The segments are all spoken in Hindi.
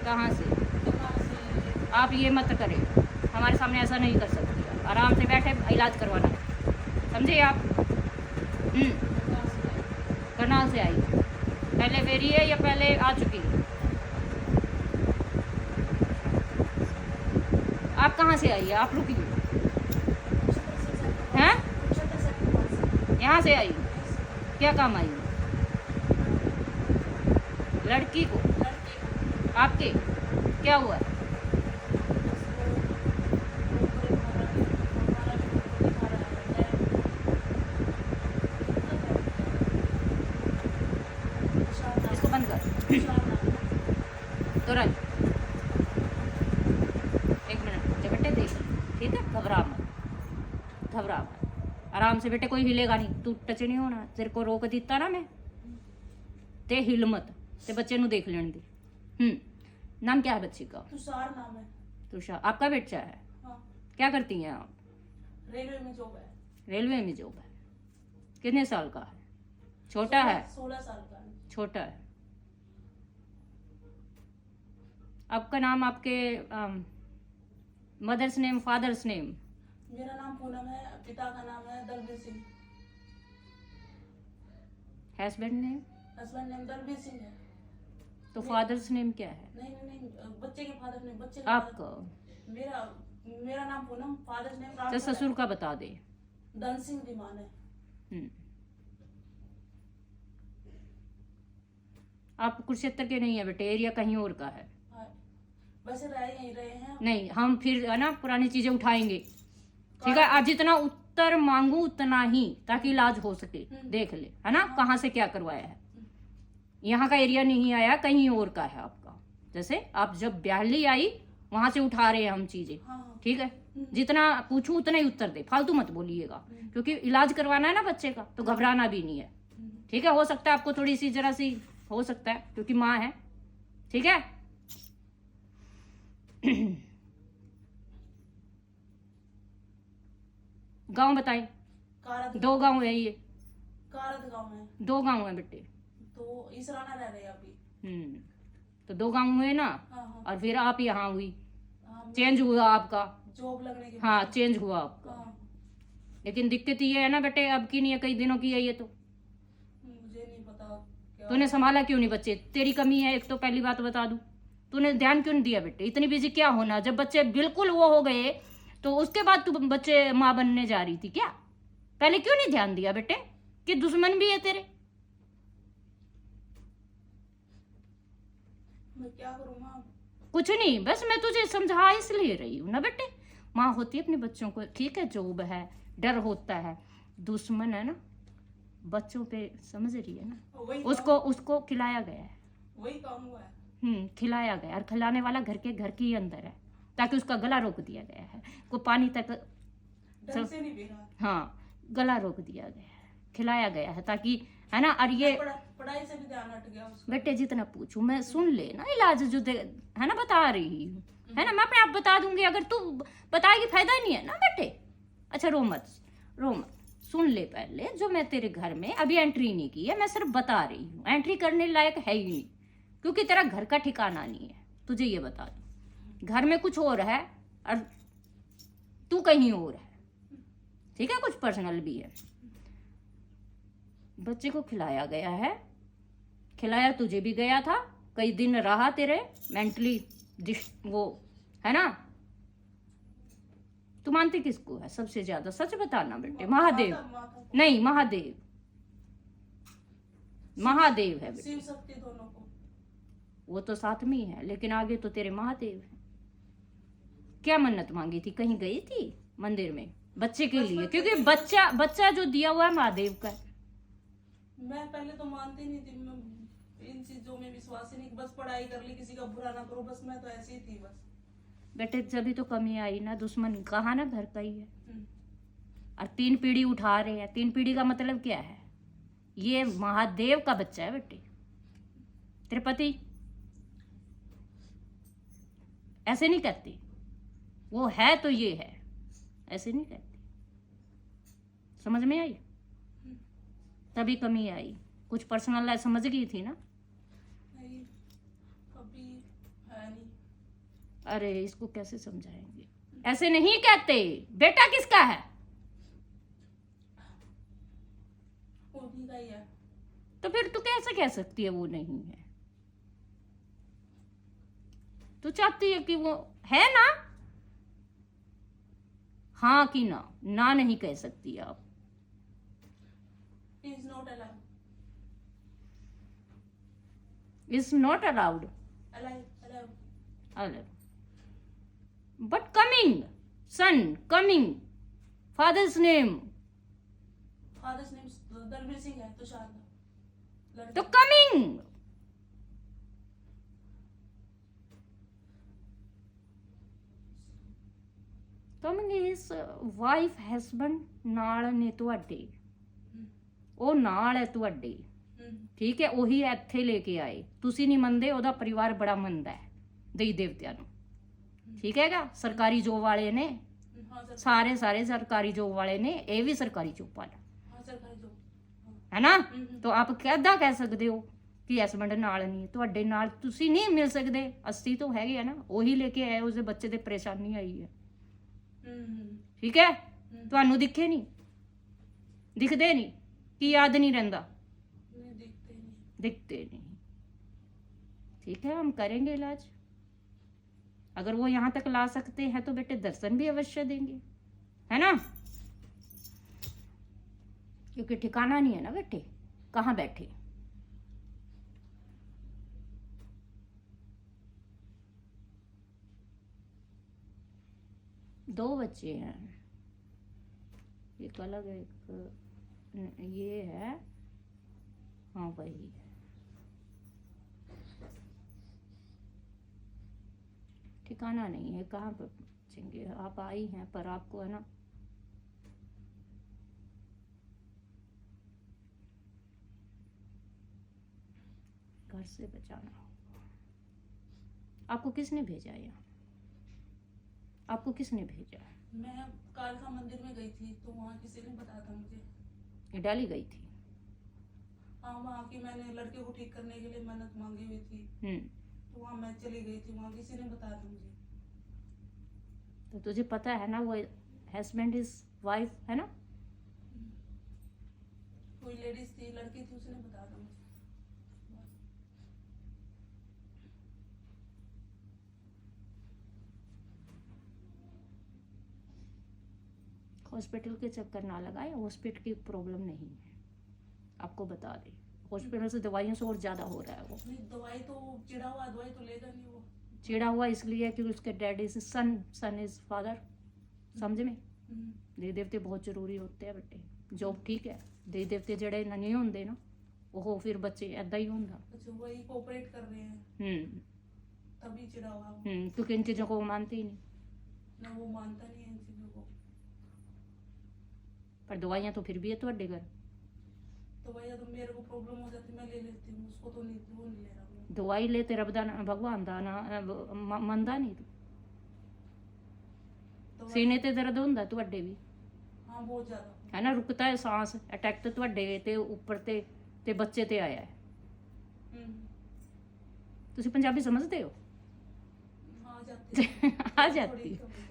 कहाँ से? आप ये मत करें, हमारे सामने ऐसा नहीं कर सकती। आराम से बैठे इलाज करवाना, समझे आप? करनाल से आई, पहले फेरी है या पहले आ चुकी है? आप कहाँ से आई है? आप रुकी हैं? यहाँ से आई? क्या काम आई? लड़की को? आपके क्या हुआ? इसको बंद कर तुरंत। एक मिनट जब बेटे देख, ठीक है? घबरा मत, घबरा मत, आराम से बेटे, कोई हिलेगा नहीं, तू टच नहीं होना। तेरे को रोक दिता ना मैं, ते हिल मत, ते बच्चे नु देख लेने दे। नाम क्या है बच्ची का? तुषार नाम है। तुषार। आपका बच्चा है? हाँ। क्या करती हैं आप? रेलवे में जॉब है। रेलवे में जॉब है। कितने साल का है? छोटा है? 16 साल का है। छोटा है। आपका नाम, आपके मदर्स नेम, फादर्स नेम? मेरा नाम पूनम है, पिता का नाम है Dalbir Singh. Husband name? Husband name Dalbir Singh है। तो फादर्स नेम क्या है? नहीं, बच्चे के फादर नेम, बच्चे आपका? मेरा नाम पूनम, फादर नेम तो राम। ससुर का बता दे। धन सिंह धीमान है। आप कुरुक्षेत्र के नहीं है बेटे, एरिया कहीं और का है। वैसे यहीं रहे हैं। नहीं, हम फिर है ना पुरानी चीजें उठाएंगे, ठीक है? आप जितना उत्तर मांगू उतना ही, ताकि इलाज हो सके। देख ले, है ना, कहाँ से क्या करवाया है। यहाँ का एरिया नहीं आया, कहीं और का है आपका। जैसे आप जब ब्याहली आई वहां से उठा रहे हैं हम चीजें, ठीक है? जितना पूछूं उतना ही उत्तर दे, फालतू मत बोलिएगा, क्योंकि इलाज करवाना है ना बच्चे का, तो घबराना भी नहीं है, ठीक है? हो सकता है आपको थोड़ी सी जरा सी हो सकता है, क्योंकि माँ है, ठीक है? गांव बताए? दो गांव है ये? कारद गांव है। 2 गांव है बेटे? तो इसराना रह रहे हैं अभी। तो 2 गांव हुए ना। हाँ। और फिर आप यहाँ हुई, चेंज हुआ आपका जॉब लगने के। हाँ, चेंज हुआ आपका। लेकिन दिक्कत ये है ना बेटे, अब की नहीं है, कई दिनों की है ये। तो मुझे नहीं पता क्या। तूने संभाला क्यों नहीं बच्चे? तेरी कमी है एक तो, पहली बात बता दूं। तूने ध्यान क्यों नहीं दिया बेटे? इतनी बिजी क्या होना, जब बच्चे बिल्कुल वो हो गए तो उसके बाद तू बच्चे माँ बनने जा रही थी क्या? पहले क्यों नहीं ध्यान दिया बेटे कि दुश्मन भी है तेरे? मैं क्या करूं माँ? कुछ नहीं, बस मैं तुझे समझा इसलिए रही हूँ ना बेटे। माँ होती है अपने बच्चों को, ठीक है? जॉब है, डर होता है, दुश्मन है ना बच्चों पे, समझ रही है ना? उसको खिलाया गया है, वही काम हुआ है। खिलाया गया, और खिलाने वाला घर के ही अंदर है, ताकि उसका गला रोक दिया गया है, को पानी तक ढंग से नहीं पी रहा। हाँ, गला रोक दिया गया है, खिलाया गया है, ताकि, है ना? और ये पढ़ाई से भी ध्यान हट गया उसका। बेटे जितना पूछूं मैं, सुन ले ना, इलाज जो है ना बता रही हूँ, है ना? मैं अपने आप बता दूंगी, अगर तू बताएगी फायदा ही नहीं है ना बेटे। अच्छा रो मत, रो मत, सुन ले पहले। जो मैं तेरे घर में अभी एंट्री नहीं की है, मैं सिर्फ बता रही हूँ, एंट्री करने लायक है ही नहीं, क्योंकि तेरा घर का ठिकाना नहीं है। तुझे ये बता दूं, घर में कुछ और है और तू कहीं और है, ठीक है? कुछ पर्सनल भी है। बच्चे को खिलाया गया है, खिलाया तुझे भी गया था, कई दिन रहा तेरे मेंटली वो, है ना? तू मानती किसको है सबसे ज्यादा? सच बताना बेटे। महादेव? नहीं, महादेव, महादेव है बेटे। शिव शक्ति दोनों को। वो तो साथ में ही है, लेकिन आगे तो तेरे महादेव है। क्या मन्नत मांगी थी? कहीं गई थी मंदिर में बच्चे के लिए? क्योंकि बच्चा जो दिया हुआ है महादेव का है। मैं पहले तो मानती नहीं थी, मैं इन चीजों में विश्वास ही नहीं। बस पढ़ाई कर ली, किसी का बुरा ना करो, बस मैं तो ऐसी ही थी बस। बेटे जब तो कमी आई ना, दुश्मन कहा ना घर का ही है, और 3 पीढ़ी उठा रहे हैं। 3 पीढ़ी का मतलब क्या है? ये महादेव का बच्चा है बेटे। तेरे पति ऐसे नहीं करते, वो है तो ये है, ऐसे नहीं करते। समझ में आई? तभी कमी आई, कुछ पर्सनल समझ गई थी ना? नहीं, अभी है नहीं। अरे इसको कैसे समझाएंगे, ऐसे नहीं कहते। बेटा किसका है? उन्हीं का ही है। तो फिर तू कैसे कह सकती है वो नहीं है? तू चाहती है कि वो है ना? हाँ कि ना? ना नहीं कह सकती आप। He is not allowed. Is not allowed. Allowed. But coming, son, coming. Father's name. Father's name is Dalbir Singh है, तुषार का लड़का। तो coming. Coming is wife, husband ਨਾਲ ਨੇ ਤੁਹਾਡੇ, ਉਹ ਨਾਲ ਹੈ ਤੁਹਾਡੇ, ਠੀਕ ਹੈ, ਉਹੀ ਇੱਥੇ ਲੈ ਕੇ ਆਏ। ਤੁਸੀਂ ਨਹੀਂ ਮੰਨਦੇ, ਉਹਦਾ ਪਰਿਵਾਰ ਬੜਾ ਮੰਨਦਾ ਹੈ ਦੇਈ ਦੇਵਤਿਆਂ ਨੂੰ, ਠੀਕ ਹੈਗਾ। ਸਰਕਾਰੀ ਜੋਬ ਵਾਲੇ ਨੇ, ਸਾਰੇ ਸਰਕਾਰੀ ਜੋਬ ਵਾਲੇ ਨੇ, ਇਹ ਵੀ ਸਰਕਾਰੀ ਜੋਬ ਵਾਲਾ ਹੈ ਨਾ। ਤਾਂ ਆਪ ਕਿੱਦਾਂ ਕਹਿ ਸਕਦੇ ਹੋ ਕਿ ਹਸਬੈਂਡ ਨਾਲ ਨਹੀਂ? ਤੁਹਾਡੇ ਨਾਲ ਤੁਸੀਂ ਨਹੀਂ ਮਿਲ ਸਕਦੇ, 80 ਤੋਂ ਹੈਗੇ ਆ ਨਾ, ਉਹੀ ਲੈ ਕੇ ਆਏ, ਉਸਦੇ ਬੱਚੇ ਤੇ ਪਰੇਸ਼ਾਨੀ ਆਈ ਹੈ, ਠੀਕ ਹੈ। ਤੁਹਾਨੂੰ ਦਿਖੇ ਨਹੀਂ, ਦਿਖਦੇ ਨਹੀਂ कि याद नहीं रहता? दिखते नहीं, ठीक है। हम करेंगे इलाज, अगर वो यहाँ तक ला सकते हैं तो बेटे दर्शन भी अवश्य देंगे, है ना, क्योंकि ठिकाना नहीं है ना बेटे, कहाँ बैठे। दो बच्चे हैं, एक अलग एक ये है, हाँ वही है। ठिकाना नहीं है, कहाँ पर पहुँचेंगे। आप आई हैं पर आपको है ना घर से बचाना होगा। आपको किसने भेजा यहाँ? आपको किसने भेजा? मैं कालका मंदिर में गई थी, तो वहाँ किसी ने बताया था मुझे। डाली गई थी? हाँ, वहाँ की मैंने लड़के को ठीक करने के लिए मन्नत मांगी हुई थी, तो वहाँ मैं चली गई थी, वहाँ किसी ने बताया था मुझे। तो तुझे पता है ना वो हस्बैंड इज वाइफ है ना? कोई लेडीज थी, लड़की थी, उसने बताया था मुझे। हॉस्पिटल के चक्कर ना लगाए, हॉस्पिटल की प्रॉब्लम नहीं है, आपको बता दे। हॉस्पिटल से दवाइयों से और ज़्यादा हो रहा है वो। नहीं, दवाई तो चिढ़ा हुआ, दवाई तो लेगा नहीं वो। चिढ़ा हुआ इसलिए कि उसके daddy is son is father, समझ में। देवी देवते बहुत जरूरी होते हैं बेटे। जॉब ठीक है, देवी देवते जड़े नहीं होंगे ना, वो फिर बच्चे ऐदा ही होंगे। अच्छा, वही कोऑपरेट कर रहे हैं, तभी चिढ़ा हुआ वो। क्योंकि इन चीज़ों को वो मानते ही नहीं ना, वो मानता नहीं है इन चीज़ों को। पर दवाइयाँ तो फिर भी है ਤੁਹਾਡੇ घर। दवाइयाँ तो मेरे को प्रॉब्लम हो जाती, मैं ले लेती हूँ, उसको तो नहीं, वो नहीं ले रहा हूँ। दवाई ले, तेरा भगवान दा ना ਮੰਨਦਾ नहीं तू। सीने ते दर्द ਹੁੰਦਾ ਤੁਹਾਡੇ ਵੀ? हाँ, बहुत ज़्यादा है ना, रुकता है सांस, अटैक तो ਤੁਹਾਡੇ ਤੇ ਉੱਪਰ ਤੇ ਬੱਚੇ ਤੇ ਆਇਆ है। ਤੁਸੀਂ ਪੰਜਾਬੀ समझते हो? हाँ, जाती आ जाती,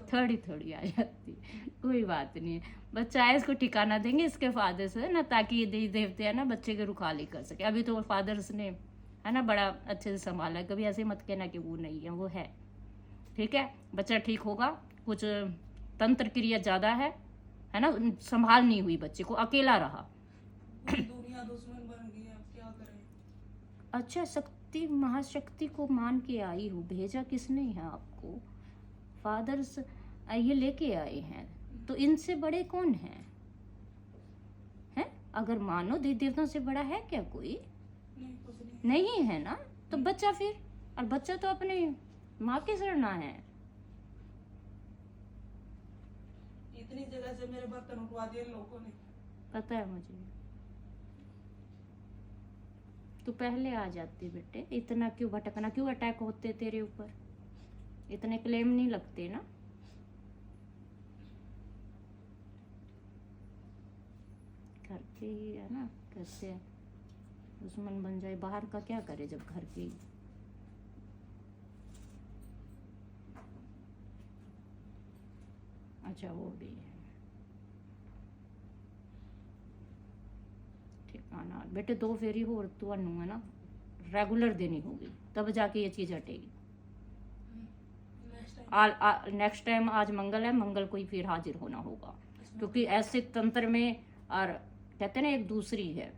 थोड़ी थोड़ी आ जाती, कोई बात नहीं है। बच्चा है, इसको ठिकाना देंगे इसके फादर से ना, ताकि ये देवी देवते है ना बच्चे के रुखाली कर सके। अभी तो फादर्स ने है ना बड़ा अच्छे से संभाला है, कभी ऐसे मत कहना कि वो नहीं है, वो है, ठीक है। बच्चा ठीक होगा, कुछ तंत्र क्रिया ज़्यादा है ना, संभाल नहीं हुई, बच्चे को अकेला रहा। दुनिया दुश्मन बन गई है, अब क्या करें। अच्छा, शक्ति महाशक्ति को मान के आई हो, भेजा किसने है आपको? फादर्स ये लेके आए हैं, तो इनसे बड़े कौन हैं? हैं? अगर मानो देवी देवताओं से बड़ा है क्या कोई? नहीं, कुछ नहीं। नहीं है ना, तो बच्चा फिर, और बच्चा तो अपने माँ के शरणा है। इतनी जगह से मेरे बर्तन उठवा दिए लोगों ने। पता है मुझे, तू पहले आ जाती बेटे, इतना क्यों भटकना, क्यों अटैक होते तेरे ऊपर, इतने क्लेम नहीं लगते ना। घर के ही है ना, कैसे दुश्मन बन जाए, बाहर का क्या करे जब घर के ही। अच्छा वो भी है। ठिकाना बेटे 2 फेरी होर ਤੁਹਾਨੂੰ है ना रेगुलर देनी होगी, तब जाके ये चीज हटेगी। नेक्स्ट टाइम आज मंगल है, मंगल को ही फिर हाजिर होना होगा, क्योंकि ऐसे तंत्र में और कहते हैं ना एक दूसरी है,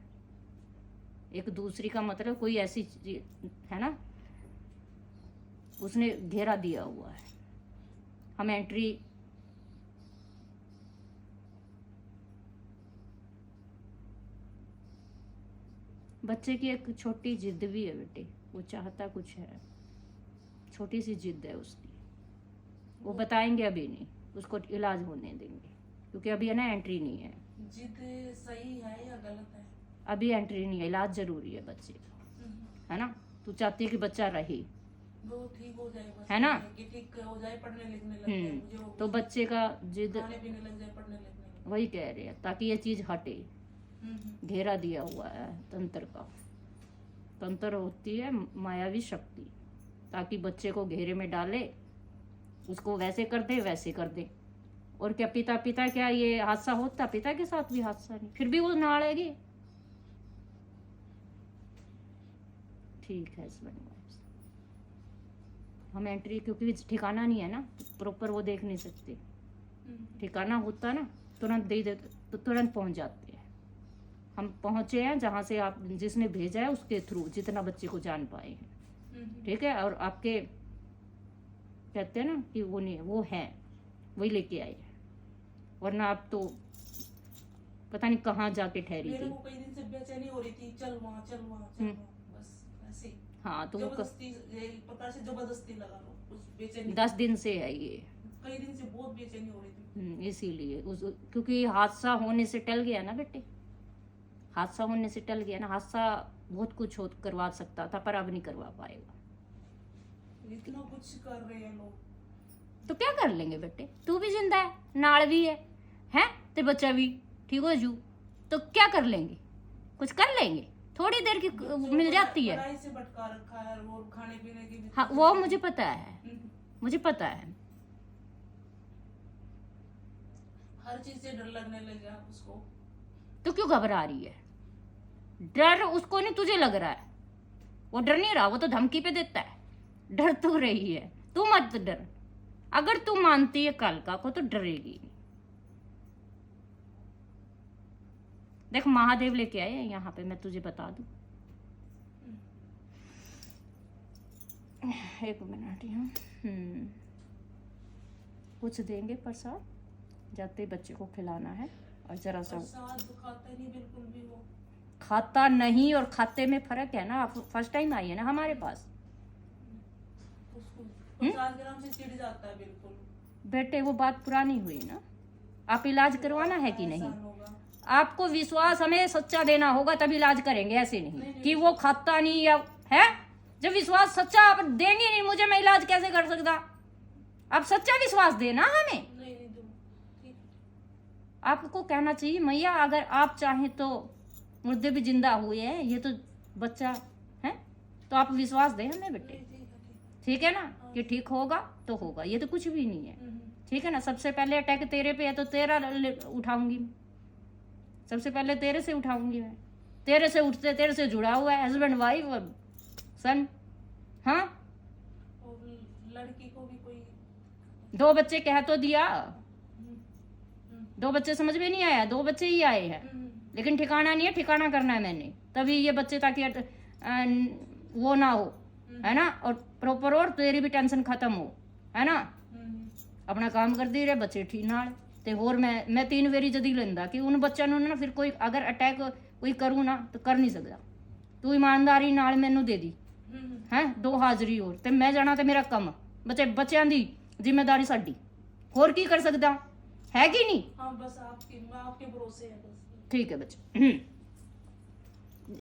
एक दूसरी का मतलब कोई ऐसी चीज है ना, उसने घेरा दिया हुआ है, हम एंट्री बच्चे की एक छोटी जिद भी है बेटे, वो चाहता कुछ है, छोटी सी जिद है उसकी, वो बताएंगे अभी नहीं, उसको इलाज होने देंगे, क्योंकि अभी है ना एंट्री नहीं है। जिद सही है या गलत है? अभी एंट्री नहीं है, इलाज जरूरी है बच्चे का, है ना। तू चाहती है कि बच्चा रहे, वो ठीक हो जाए बस, है ना, कि ठीक हो जाए, पढ़ने लिखने लग जाए, मुझे वो तो बच्चे का जिद खाने पीने लग जाए, पढ़ने लिखने लग वही कह रहे हैं, ताकि ये चीज हटे। घेरा दिया हुआ है तंत्र का, तंत्र होती है मायावी शक्ति, ताकि बच्चे को घेरे में डाले, उसको वैसे कर दे वैसे कर दे। और क्या पिता क्या ये हादसा होता, पिता के साथ भी हादसा नहीं, फिर भी वो नाड़ेगी। ठीक है हम एंट्री, क्योंकि ठिकाना नहीं है ना प्रॉपर, वो देख नहीं सकते, ठिकाना होता ना तुरंत दे देते तो तुरंत पहुंच जाते हैं। हम पहुंचे हैं जहां से आप जिसने भेजा है उसके थ्रू जितना बच्चे को जान पाए हैं, ठीक है। और आपके कहते हैं ना कि वो नहीं, वो है वही लेके आए, वरना आप तो पता नहीं कहाँ जाके ठहरी मेरे थी। को कई दिन से बेचैनी हो रही थी, चल वहाँ चल वहाँ चल वहाँ, बस ऐसे ही। हाँ तो वो जबरदस्ती, एक प्रकार से जबरदस्ती लगा लो उस बेचैनी। 10 दिन से है ये, कई दिन से बहुत बेचैनी हो रही थी। इसीलिए उस, क्योंकि हादसा होने से टल गया ना बेटे, हादसा होने से टल गया ना। हादसा बहुत कुछ हो करवा सकता था, पर अब नहीं करवा पाएगा। इतना कुछ कर रहे हैं लोग, तो क्या कर लेंगे बेटे, तू भी जिंदा है, नाल भी है ते बच्चा भी ठीक हो जू, तो क्या कर लेंगे, कुछ कर लेंगे, थोड़ी देर की मिल जाती है। पढ़ाई से भटका रखा है, वो खाने पीने की भी। हाँ वो मुझे पता है, मुझे पता है। हर चीज से डर लगने लग गया उसको। तो क्यों घबरा रही है, डर उसको नहीं तुझे लग रहा है, वो डर नहीं रहा, वो तो धमकी पे देता है। डर तू रही है, तू मत डर, अगर तू मानती है कालका को तो डरेगी नहीं। देख महादेव लेके आए हैं यहाँ पे, मैं तुझे बता दूं, एक मिनट यहाँ कुछ देंगे प्रसाद, जाते बच्चे को खिलाना है। और जरा सा प्रसाद खाता नहीं बिल्कुल भी वो, खाता नहीं और खाते में फर्क है ना। आप फर्स्ट टाइम आई है ना हमारे पास, उसको प्रसाद ग्राम से चिढ़ जाता है बिल्कुल। बेटे वो बात पुरानी हुई ना, आप इलाज करवाना है कि नहीं, आपको विश्वास हमें सच्चा देना होगा तब इलाज करेंगे, ऐसे नहीं कि वो खाता नहीं या है। जब विश्वास सच्चा आप देंगे नहीं मुझे, मैं इलाज कैसे कर सकता। आप सच्चा विश्वास देना हमें, आपको कहना चाहिए मैया अगर आप चाहें तो मुर्दे भी जिंदा हुए हैं, ये तो बच्चा है, तो आप विश्वास दें हमें बेटे, ठीक है ना, कि ठीक होगा तो होगा, ये तो कुछ भी नहीं है, ठीक है ना। सबसे पहले अटैक तेरे पे है तो तेरा उठाऊंगी, सबसे पहले तेरे से उठाऊंगी मैं, तेरे से उठते, तेरे से जुड़ा हुआ है हस्बैंड वाइफ और सन। हाँ लड़की को भी कोई 2 बच्चे कह तो दिया, 2 बच्चे समझ में नहीं आया, 2 बच्चे ही आए हैं, लेकिन ठिकाना नहीं है, ठिकाना करना है मैंने, तभी ये बच्चे ताकि वो ना हो, है ना, और प्रॉपर और तेरी भी टेंशन खत्म हो, है ना। अपना काम कर दी रहे बच्चे ठीक नाल ते होर मैं 3 वेरी जदी लेंदा कि उन बच्चों ਨੂੰ ना फिर कोई अगर अटैक कोई करूँ ना तो कर नहीं सकता। तू ईमानदारी नाल मैनू दे दी है 2 हाजरी और ते मैं जाना ते मेरा कम, बच्चों की जिम्मेदारी साडी, होर की कर सकदा है कि नहीं। हाँ बस आपके भरोसे है बस। ठीक है बच्चे।